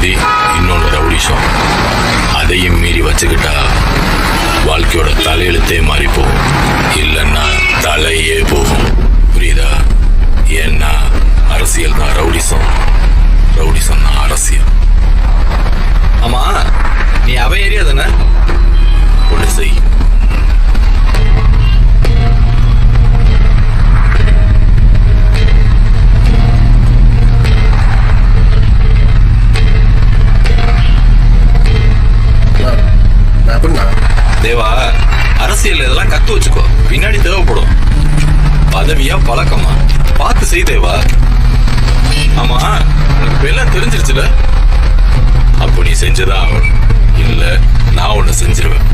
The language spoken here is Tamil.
விதி, இன்னொன்று ரவுடிஷம். அதையும் மீறி வச்சுக்கிட்டா வாழ்க்கையோட தலையெழுத்தே மாறி போகும், இல்லைன்னா தலையே போகும். புரியுதா? ஏன்னா அரசியல் தான் ரவுடிசம், ரவுடிசம் தான் அரசியல். ஆமா, நீ அவ ஏரியா தானே? ஒன்று செய். தேவா, அரசியல் இதெல்லாம் கத்து வச்சுக்கோ, பின்னாடி தேவைப்படும். பதவியா பழக்கமா பார்த்து செய் தேவா. ஆமா, உனக்கு இப்ப எல்லாம் தெரிஞ்சிருச்சுல. அப்போ நீ செஞ்சுதான் ஆகணும், இல்லை நான் ஒன்று செஞ்சிருவேன்.